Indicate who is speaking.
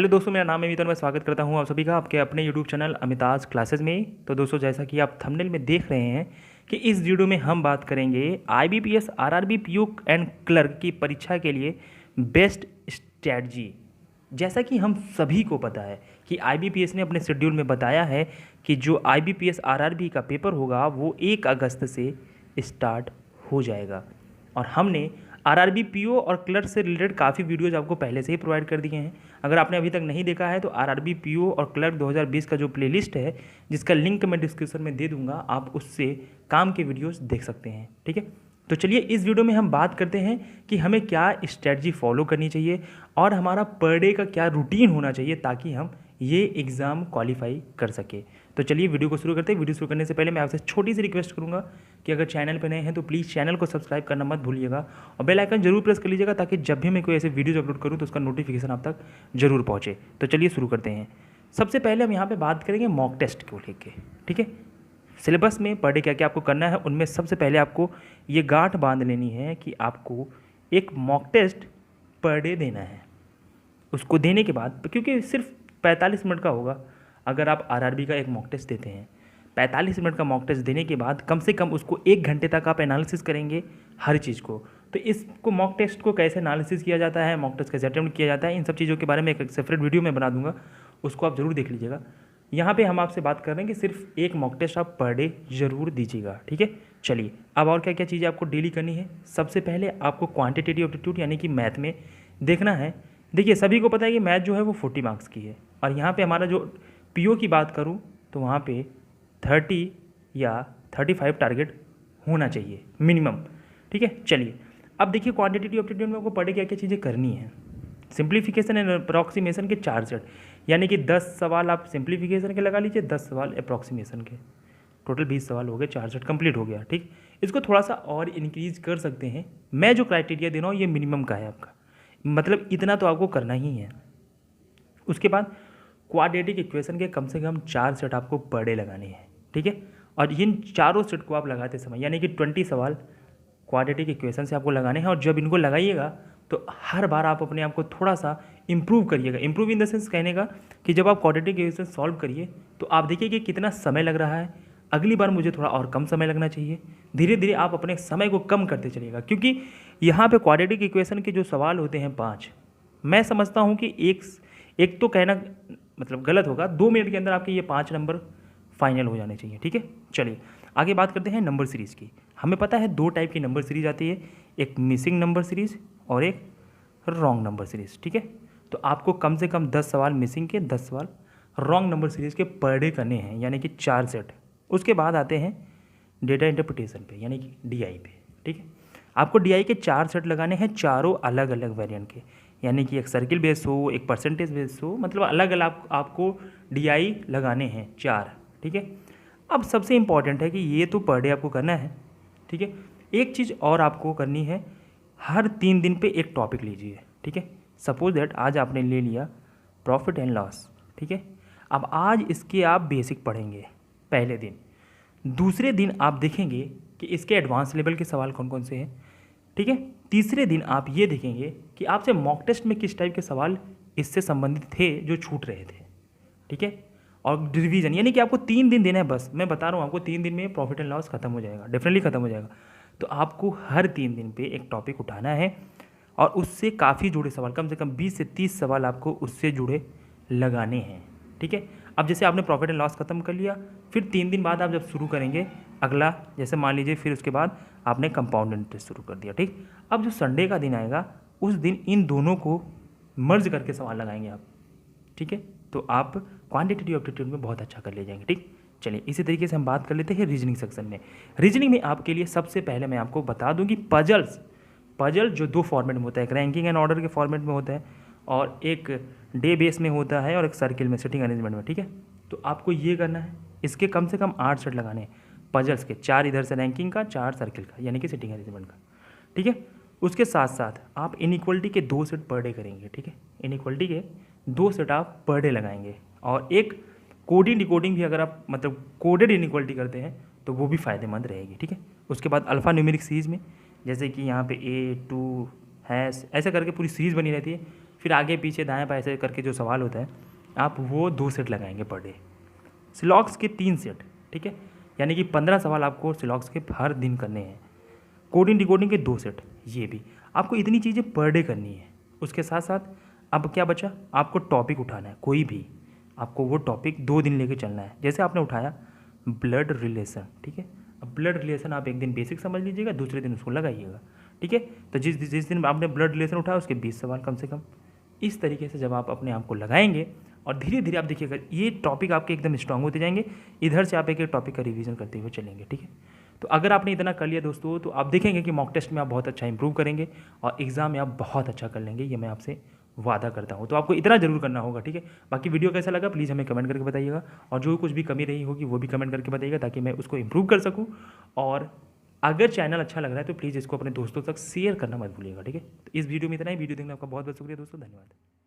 Speaker 1: Hello दोस्तों, मेरा नाम है मीतन। मैं स्वागत करता हूं आप सभी का आपके अपने यूट्यूब चैनल अमिताज क्लासेस में। तो दोस्तों, जैसा कि आप थंबनेल में देख रहे हैं कि इस वीडियो में हम बात करेंगे IBPS, RRB, PO and clerk की परीक्षा के लिए बेस्ट स्ट्रैटेजी। जैसा कि हम सभी को पता है कि आईबीपीएस ने अपने शेड्यूल में बताया है कि जो आईबीपीएस आरआरबी का पेपर होगा वो 1 अगस्त से स्टार्ट हो जाएगा। और हमने आरआरबी, पीओ और क्लर्क से रिलेटेड काफ़ी वीडियोज़ आपको पहले से ही प्रोवाइड कर दिए हैं। अगर आपने अभी तक नहीं देखा है तो आरआरबी, पीओ और क्लर्क 2020 का जो प्लेलिस्ट है, जिसका लिंक मैं डिस्क्रिप्शन में दे दूंगा, आप उससे काम के वीडियोज़ देख सकते हैं। ठीक है, तो चलिए इस वीडियो में हम बात करते हैं कि हमें क्या स्ट्रेटजी फॉलो करनी चाहिए और हमारा पर डे का क्या रूटीन होना चाहिए ताकि हम ये एग्ज़ाम क्वालिफाई कर सके। तो चलिए वीडियो को शुरू करते हैं। वीडियो शुरू करने से पहले मैं आपसे छोटी सी रिक्वेस्ट करूंगा कि अगर चैनल पर नए हैं तो प्लीज़ चैनल को सब्सक्राइब करना मत भूलिएगा और बेल आइकन जरूर प्रेस कर लीजिएगा ताकि जब भी मैं कोई ऐसे वीडियोज अपलोड करूँ तो उसका नोटिफिकेशन आप तक जरूर पहुँचे। तो चलिए शुरू करते हैं। सबसे पहले हम यहाँ पर बात करेंगे मॉक टेस्ट को लेके। ठीक है, सिलेबस में पर डे क्या क्या आपको करना है, उनमें सबसे पहले आपको ये गांठ बांध लेनी है कि आपको एक मॉक टेस्ट पर डे देना है। उसको देने के बाद, क्योंकि सिर्फ 45 मिनट का होगा, अगर आप आरआरबी का एक मॉक टेस्ट देते हैं 45 मिनट का मॉक टेस्ट देने के बाद कम से कम उसको 1 घंटे तक आप एनालिसिस करेंगे हर चीज़ को। तो इसको मॉक टेस्ट को कैसे एनालिसिस किया जाता है, मॉक टेस्ट कैसे अटेम्प्ट किया जाता है, इन सब चीज़ों के बारे में एक सेपरेट वीडियो में बना दूंगा, उसको आप ज़रूर देख लीजिएगा। यहाँ पे हम आपसे बात कर रहे हैं कि सिर्फ एक मॉक टेस्ट आप पर डे ज़रूर दीजिएगा। ठीक है, चलिए अब और क्या क्या चीज़ें आपको डेली करनी है। सबसे पहले आपको क्वांटिटेटिव एप्टीट्यूड यानी कि मैथ में देखना है। देखिए, सभी को पता है कि मैथ जो है वो 40 मार्क्स की है और यहाँ पे हमारा जो पीओ की बात करूँ तो वहाँ पे 30 या 35 टारगेट होना चाहिए मिनिमम। ठीक है, चलिए अब देखिए क्वांटिटेटिव एप्टीट्यूड में आपको पढ़े क्या क्या चीज़ें करनी है। सिंप्लीफिकेशन एंड अप्रॉक्सीमेशन के 4 सेट, यानी कि 10 सवाल आप सिंप्लीफिकेशन के लगा लीजिए, 10 सवाल अप्रॉक्सीमेशन के, टोटल 20 सवाल हो गए, 4 सेट कंप्लीट हो गया। ठीक, इसको थोड़ा सा और इंक्रीज कर सकते हैं। मैं जो क्राइटेरिया दे रहा हूँ ये मिनिमम का है आपका, मतलब इतना तो आपको करना ही है। उसके बाद क्वाड्रेटिक इक्वेशन के कम से कम 4 सेट आपको पर डे लगाने हैं। ठीक है, और इन चारों सेट को आप लगाते समय यानी कि 20 सवाल क्वाड्रेटिक इक्वेशन से आपको लगाने हैं। और जब इनको लगाइएगा तो हर बार आप अपने आप को थोड़ा सा इम्प्रूव करिएगा। इम्प्रूव इन द सेंस कहने का कि जब आप क्वाड्रेटिक इक्वेशन सॉल्व करिए तो आप देखिए कि कितना समय लग रहा है, अगली बार मुझे थोड़ा और कम समय लगना चाहिए। धीरे धीरे आप अपने समय को कम करते चलिएगा, क्योंकि यहाँ पे क्वाड्रेटिक इक्वेशन के जो सवाल होते हैं 5, मैं समझता हूँ कि एक तो कहना मतलब गलत होगा, 2 मिनट के अंदर आपके ये 5 नंबर फाइनल हो जाने चाहिए। ठीक है, चलिए आगे बात करते हैं नंबर सीरीज़ की। हमें पता है 2 टाइप की नंबर सीरीज आती है, एक मिसिंग नंबर सीरीज़ और एक रॉन्ग नंबर सीरीज़। ठीक है, तो आपको कम से कम 10 सवाल मिसिंग के, 10 सवाल रॉन्ग नंबर सीरीज़ के पर डे करने हैं, यानी कि 4 सेट। उसके बाद आते हैं डेटा इंटरप्रिटेशन पे, यानी कि डीआई पे। ठीक है, आपको डीआई के 4 सेट लगाने हैं, चारों अलग अलग वेरिएंट के, यानी कि एक सर्किल बेस हो, एक परसेंटेज बेस हो, मतलब अलग अलग आपको डीआई लगाने हैं 4। ठीक है, अब सबसे इम्पॉर्टेंट है कि ये तो पर डे आपको करना है। ठीक है, एक चीज़ और आपको करनी है, हर 3 दिन पे एक टॉपिक लीजिए। ठीक है, सपोज दैट आज आपने ले लिया प्रॉफिट एंड लॉस। ठीक है, अब आज इसके आप बेसिक पढ़ेंगे पहले दिन, दूसरे दिन आप देखेंगे कि इसके एडवांस लेवल के सवाल कौन कौन से हैं। ठीक है, तीसरे दिन आप ये देखेंगे कि आपसे मॉक टेस्ट में किस टाइप के सवाल इससे संबंधित थे जो छूट रहे थे। ठीक है, और रिवीजन, यानी कि आपको 3 दिन देना है बस। मैं बता रहा हूँ आपको 3 दिन में प्रॉफिट एंड लॉस खत्म हो जाएगा, डेफिनेटली खत्म हो जाएगा। तो आपको हर 3 दिन पे एक टॉपिक उठाना है और उससे काफ़ी जुड़े सवाल, कम से कम 20 से 30 सवाल आपको उससे जुड़े लगाने हैं। ठीक है, अब जैसे आपने प्रॉफिट एंड लॉस खत्म कर लिया, फिर 3 दिन बाद आप जब शुरू करेंगे अगला, जैसे मान लीजिए फिर उसके बाद आपने कंपाउंड इंटरेस्ट शुरू कर दिया। ठीक, अब जो संडे का दिन आएगा उस दिन इन दोनों को मर्ज करके सवाल लगाएंगे आप। ठीक है, तो आप क्वांटिटेटिव एप्टीट्यूड में बहुत अच्छा कर ले जाएंगे। ठीक, चलिए इसी तरीके से हम बात कर लेते हैं रीजनिंग सेक्शन में। रीजनिंग में आपके लिए सबसे पहले मैं आपको बता दूं कि पजल जो 2 फॉर्मेट में होता है, एक रैंकिंग एंड ऑर्डर के फॉर्मेट में होता है और एक डे बेस में होता है और एक सर्किल में, सिटिंग अरेंजमेंट में। ठीक है, तो आपको ये करना है, इसके कम से कम 8 सेट लगाने हैं पजल्स के, 4 इधर से रैंकिंग का, 4 सर्किल का, यानी कि सिटिंग अरेंजमेंट का। ठीक है, उसके साथ साथ आप इनइक्वलिटी के 2 सेट पर डे करेंगे। ठीक है, इनइक्वलिटी के 2 सेट आप पर डे लगाएंगे और एक कोडिंग डिकोडिंग भी, अगर आप मतलब कोडेड इनइक्वलिटी करते हैं तो वो भी फ़ायदेमंद रहेगी। ठीक है, उसके बाद अल्फ़ा न्यूमेरिक सीरीज़ में, जैसे कि यहाँ पे A2 हैश ऐसे करके पूरी सीरीज़ बनी रहती है, फिर आगे पीछे दाएं बाएं ऐसे करके जो सवाल होता है आप वो 2 सेट लगाएंगे पर डे। सिलॉक्स के 3 सेट, ठीक है, यानी कि 15 सवाल आपको सिलॉक्स के हर दिन करने हैं। कोडिंग डिकोडिंग के 2 सेट, ये भी आपको इतनी चीज़ें पर डे करनी है। उसके साथ साथ अब क्या बचा, आपको टॉपिक उठाना है कोई भी, आपको वो टॉपिक 2 दिन लेके चलना है। जैसे आपने उठाया ब्लड रिलेशन, ठीक है, अब ब्लड रिलेशन आप एक दिन बेसिक समझ लीजिएगा, दूसरे दिन उसको लगाइएगा, ठीक है। तो जिस दिन आपने ब्लड रिलेशन उठाया उसके 20 सवाल कम से कम। इस तरीके से जब आप अपने आप को लगाएंगे और धीरे धीरे आप देखिएगा ये टॉपिक आपके एकदम स्ट्रांग होते जाएंगे, इधर से आप एक एक टॉपिक का रिवीजन करते हुए चलेंगे, ठीक है। तो अगर आपने इतना कर लिया दोस्तों तो आप देखेंगे कि मॉक टेस्ट में आप बहुत अच्छा इंप्रूव करेंगे और एग्ज़ाम में आप बहुत अच्छा कर लेंगे, ये मैं आपसे वादा करता हूँ। तो आपको इतना जरूर करना होगा, ठीक है। बाकी वीडियो कैसा लगा प्लीज़ हमें कमेंट करके बताइएगा, और जो कुछ भी कमी रही होगी वो भी कमेंट करके बताइएगा ताकि मैं उसको इम्प्रूव कर सकूँ। और अगर चैनल अच्छा लग रहा है तो प्लीज़ इसको अपने दोस्तों तक शेयर करना मत भूलिएगा, ठीक है। तो इस वीडियो में इतना ही। वीडियो देखने आपका बहुत बहुत शुक्रिया दोस्तों, धन्यवाद।